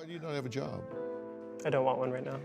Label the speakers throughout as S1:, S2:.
S1: do you not have a job?
S2: I don't want one right now.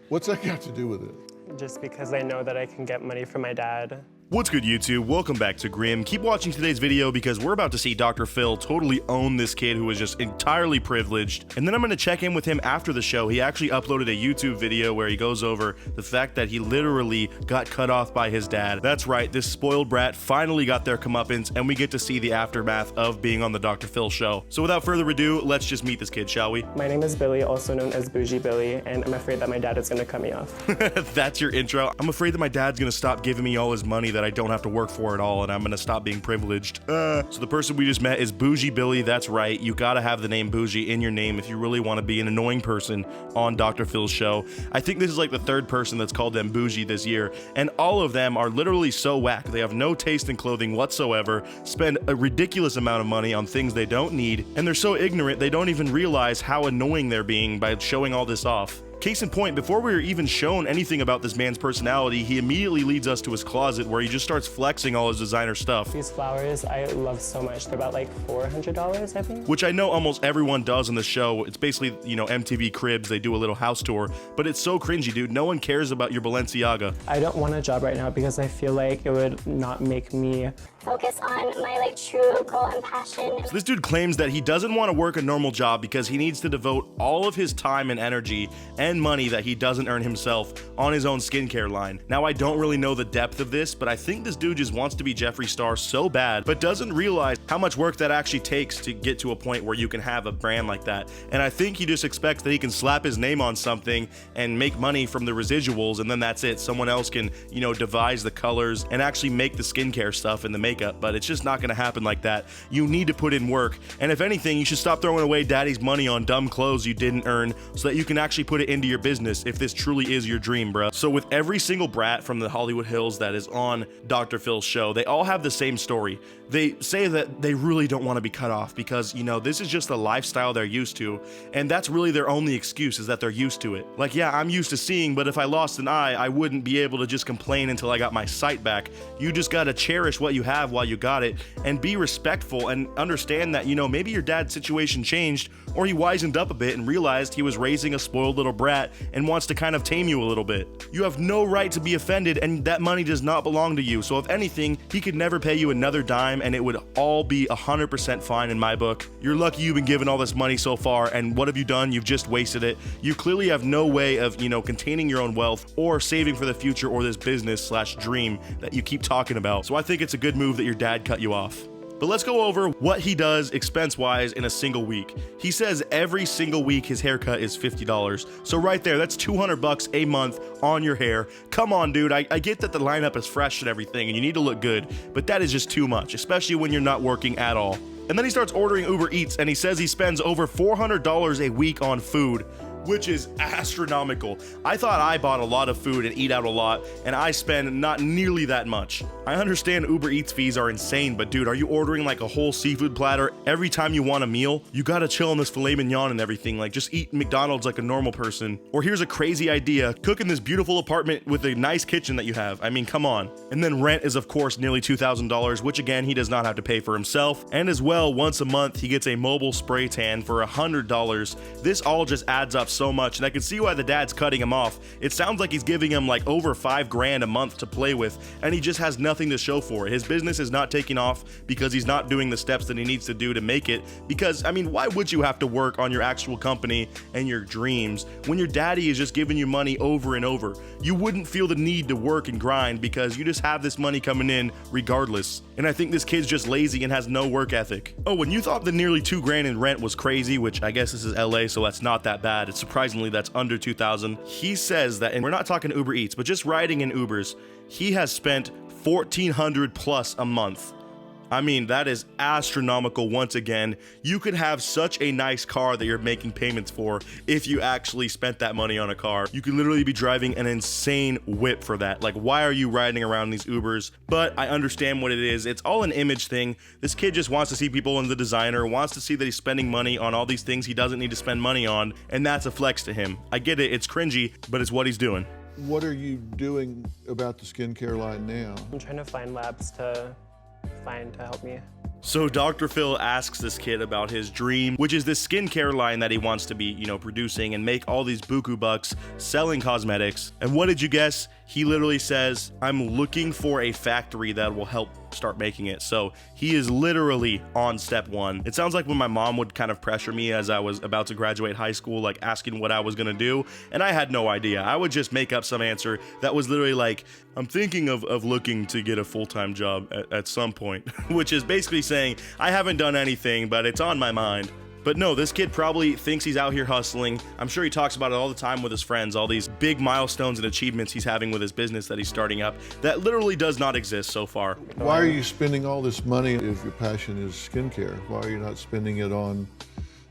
S1: What's that got to do with it?
S2: Just because I know that I can get money from my dad.
S3: What's good, YouTube? Welcome back to Grim. Keep watching today's video because we're about to see Dr. Phil totally own this kid who is just entirely privileged. And then I'm going to check in with him after the show. He actually uploaded a YouTube video where he goes over the fact that he literally got cut off by his dad. That's right, this spoiled brat finally got their comeuppance, and we get to see the aftermath of being on the Dr. Phil show. So without further ado, let's just meet this kid, shall we?
S2: My name is Billy, also known as Boujee Billy, and I'm afraid that my dad is going to cut me off.
S3: That's your intro? I'm afraid that my dad's going to stop giving me all his money that I don't have to work for at all, and I'm gonna stop being privileged. So the person we just met is Boujee Billy. That's right, you gotta have the name Boujee in your name if you really want to be an annoying person on Dr. Phil's show. I think this is like the third person that's called them Boujee this year, and all of them are literally so whack. They have no taste in clothing whatsoever, spend a ridiculous amount of money on things they don't need, and they're so ignorant they don't even realize how annoying they're being by showing all this off. Case in point, before we were even shown anything about this man's personality, he immediately leads us to his closet where he just starts flexing all his designer stuff.
S2: These flowers I love so much. They're about like $400, I think.
S3: Which I know almost everyone does on the show. It's basically, you know, MTV Cribs. They do a little house tour, but it's so cringy, dude. No one cares about your Balenciaga.
S2: I don't want a job right now because I feel like it would not make me
S4: focus on my true goal and passion.
S3: So this dude claims that he doesn't want to work a normal job because he needs to devote all of his time and energy and money that he doesn't earn himself on his own skincare line. Now, I don't really know the depth of this, but I think this dude just wants to be Jeffree Star so bad, but doesn't realize how much work that actually takes to get to a point where you can have a brand like that. And I think he just expects that he can slap his name on something and make money from the residuals, and then that's it. Someone else can, you know, devise the colors and actually make the skincare stuff and the makeup, but it's just not gonna happen like that. You need to put in work, and if anything, you should stop throwing away daddy's money on dumb clothes you didn't earn so that you can actually put it into your business if this truly is your dream, bro. So with every single brat from the Hollywood Hills that is on Dr. Phil's show, they all have the same story. They say that they really don't want to be cut off because, you know, this is just the lifestyle they're used to, and that's really their only excuse, is that they're used to it. Like, yeah, I'm used to seeing, but if I lost an eye, I wouldn't be able to just complain until I got my sight back. You just gotta cherish what you have while you got it, and be respectful and understand that, you know, maybe your dad's situation changed, or he wisened up a bit and realized he was raising a spoiled little brat and wants to kind of tame you a little bit. You have no right to be offended, and that money does not belong to you. So if anything, he could never pay you another dime, and it would all be 100% fine in my book. You're lucky you've been given all this money so far, and what have you done? You've just wasted it. You clearly have no way of, you know, containing your own wealth or saving for the future or this business/dream that you keep talking about. So I think it's a good move that your dad cut you off. But let's go over what he does expense-wise in a single week. He says every single week his haircut is $50. So right there, that's $200 a month on your hair. Come on, dude. I get that the lineup is fresh and everything, and you need to look good, but that is just too much, especially when you're not working at all. And then he starts ordering Uber Eats, and he says he spends over $400 a week on food, which is astronomical. I thought I bought a lot of food and eat out a lot, and I spend not nearly that much. I understand Uber Eats fees are insane, but dude, are you ordering like a whole seafood platter every time you want a meal? You gotta chill on this filet mignon and everything, like just eat McDonald's like a normal person. Or here's a crazy idea, cook in this beautiful apartment with a nice kitchen that you have. I mean, come on. And then rent is of course nearly $2,000, which again, he does not have to pay for himself. And as well, once a month, he gets a mobile spray tan for $100. This all just adds up so much, and I can see why the dad's cutting him off. It sounds like he's giving him like over $5 grand a month to play with, and he just has nothing to show for it. His business is not taking off because he's not doing the steps that he needs to do to make it. Because, I mean, why would you have to work on your actual company and your dreams when your daddy is just giving you money over and over? You wouldn't feel the need to work and grind because you just have this money coming in regardless. And I think this kid's just lazy and has no work ethic. Oh, when you thought the nearly $2 grand in rent was crazy, which I guess this is LA, so that's not that bad. It's surprisingly that's under $2,000. He says that, and we're not talking Uber Eats, but just riding in Ubers, he has spent $1,400 plus a month. I mean, that is astronomical once again. You could have such a nice car that you're making payments for if you actually spent that money on a car. You could literally be driving an insane whip for that. Like, why are you riding around these Ubers? But I understand what it is. It's all an image thing. This kid just wants to see people in the designer, wants to see that he's spending money on all these things he doesn't need to spend money on, and that's a flex to him. I get it, it's cringy, but it's what he's doing.
S1: What are you doing about the skincare line now?
S2: I'm trying to find labs to help me.
S3: So Dr. Phil asks this kid about his dream, which is this skincare line that he wants to be, producing and make all these buku bucks selling cosmetics. And what did you guess? He literally says, I'm looking for a factory that will help start making it. So he is literally on step one. It sounds like when my mom would kind of pressure me as I was about to graduate high school, like asking what I was gonna do, and I had no idea. I would just make up some answer that was literally like, I'm thinking of looking to get a full-time job at some point, which is basically saying, I haven't done anything, but it's on my mind. But no, this kid probably thinks he's out here hustling. I'm sure he talks about it all the time with his friends, all these big milestones and achievements he's having with his business that he's starting up that literally does not exist so far.
S1: Why are you spending all this money if your passion is skincare? Why are you not spending it on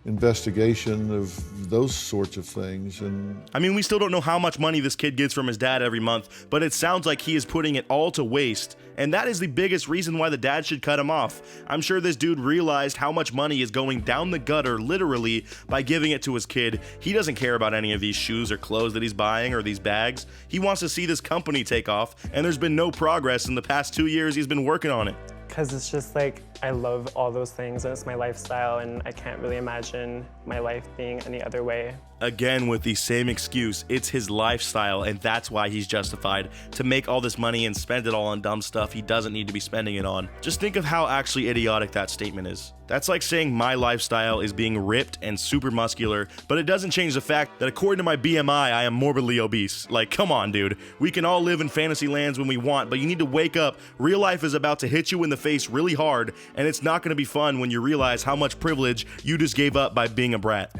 S1: investigation of those sorts of things? And
S3: I mean, we still don't know how much money this kid gets from his dad every month, but it sounds like he is putting it all to waste, and that is the biggest reason why the dad should cut him off. I'm sure this dude realized how much money is going down the gutter literally by giving it to his kid. He doesn't care about any of these shoes or clothes that he's buying or these bags. He wants to see this company take off, and there's been no progress in the past 2 years he's been working on it.
S2: Because it's just like, I love all those things and it's my lifestyle, and I can't really imagine my life being any other way.
S3: Again, with the same excuse, it's his lifestyle, and that's why he's justified to make all this money and spend it all on dumb stuff he doesn't need to be spending it on. Just think of how actually idiotic that statement is. That's like saying my lifestyle is being ripped and super muscular, but it doesn't change the fact that according to my BMI, I am morbidly obese. Like, come on, dude. We can all live in fantasy lands when we want, but you need to wake up. Real life is about to hit you in the face really hard, and it's not going to be fun when you realize how much privilege you just gave up by being a brat.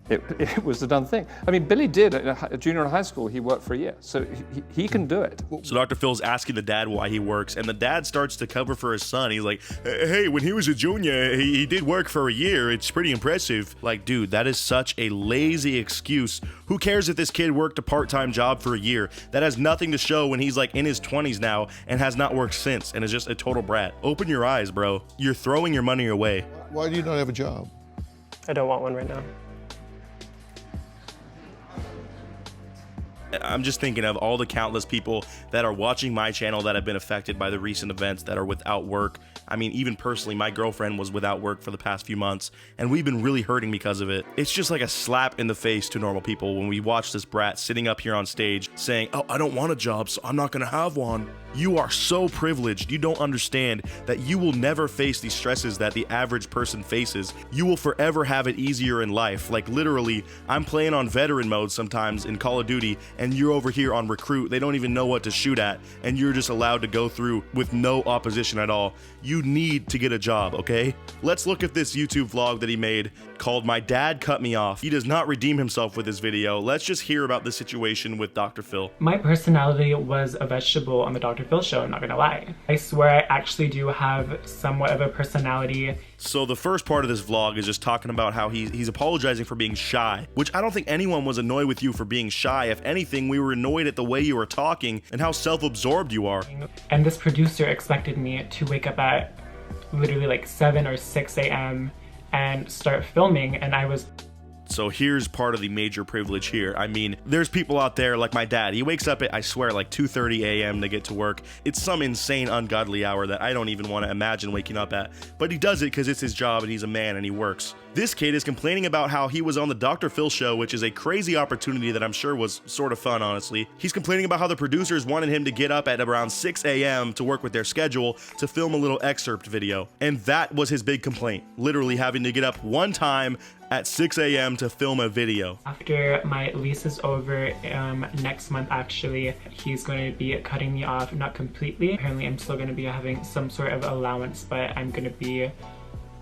S5: It was a done thing. I mean, Billy did at junior in high school. He worked for a year, so he can do it.
S3: So Dr. Phil's asking the dad why he works, and the dad starts to cover for his son. He's like, hey, when he was a junior, he did work for a year. It's pretty impressive. Like, dude, that is such a lazy excuse. Who cares if this kid worked a part-time job for a year? That has nothing to show when he's like in his 20s now and has not worked since and is just a total brat. Open your eyes, bro. You're throwing your money away.
S1: why do you not have a job?
S2: I don't want one right now.
S3: I'm just thinking of all the countless people that are watching my channel that have been affected by the recent events that are without work. I mean, even personally, my girlfriend was without work for the past few months, and we've been really hurting because of it. It's just like a slap in the face to normal people when we watch this brat sitting up here on stage saying, oh, I don't want a job, so I'm not gonna have one. You are so privileged. You don't understand that you will never face the stresses that the average person faces. You will forever have it easier in life. Like literally, I'm playing on veteran mode sometimes in Call of Duty, and you're over here on recruit. They don't even know what to shoot at, and you're just allowed to go through with no opposition at all. You need to get a job, okay? Let's look at this YouTube vlog that he made called My Dad Cut Me Off. He does not redeem himself with this video. Let's just hear about the situation with Dr. Phil.
S2: My personality was a vegetable on the Dr. Phil show, I'm not gonna lie. I swear I actually do have somewhat of a personality.
S3: So the first part of this vlog is just talking about how he's apologizing for being shy, which I don't think anyone was annoyed with you for being shy. If anything, we were annoyed at the way you were talking and how self-absorbed you are.
S2: And this producer expected me to wake up at literally like 7 or 6 a.m. and start filming, and I was...
S3: So here's part of the major privilege here. I mean, there's people out there like my dad. He wakes up at, I swear, like 2:30 a.m. to get to work. It's some insane, ungodly hour that I don't even want to imagine waking up at. But he does it because it's his job and he's a man and he works. This kid is complaining about how he was on the Dr. Phil show, which is a crazy opportunity that I'm sure was sort of fun, honestly. He's complaining about how the producers wanted him to get up at around 6 a.m. to work with their schedule to film a little excerpt video. And that was his big complaint. Literally having to get up one time at 6 a.m. to film a video.
S2: After my lease is over next month, actually, he's going to be cutting me off, not completely. Apparently, I'm still going to be having some sort of allowance, but I'm going to be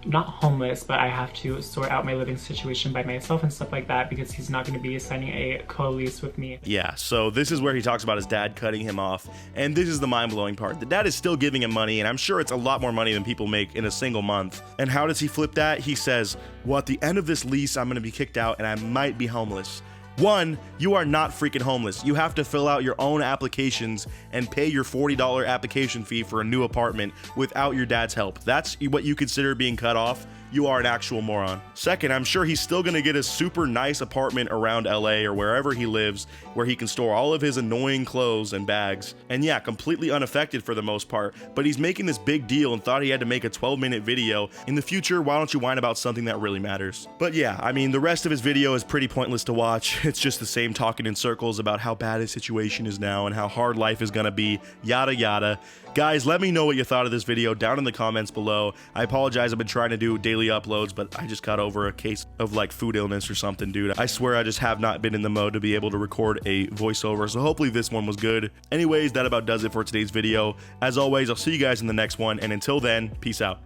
S2: not homeless, but I have to sort out my living situation by myself and stuff like that because he's not going to be signing a co-lease with me.
S3: Yeah, so this is where he talks about his dad cutting him off, and this is the mind-blowing part. The dad is still giving him money, and I'm sure it's a lot more money than people make in a single month. And how does he flip that? He says, well, at the end of this lease, I'm going to be kicked out and I might be homeless. One, you are not freaking homeless. You have to fill out your own applications and pay your $40 application fee for a new apartment without your dad's help. That's what you consider being cut off. you are an actual moron. Second, I'm sure he's still gonna get a super nice apartment around LA or wherever he lives, where he can store all of his annoying clothes and bags. And yeah, completely unaffected for the most part, but he's making this big deal and thought he had to make a 12-minute video. In the future, why don't you whine about something that really matters? But yeah, I mean, the rest of his video is pretty pointless to watch. It's just the same talking in circles about how bad his situation is now and how hard life is gonna be, yada yada. Guys, let me know what you thought of this video down in the comments below. I apologize, I've been trying to do daily uploads, but I just got over a case of like food illness or something, dude. I swear I just have not been in the mode to be able to record a voiceover, so hopefully this one was good. Anyways, that about does it for today's video. As always, I'll see you guys in the next one, and until then, peace out.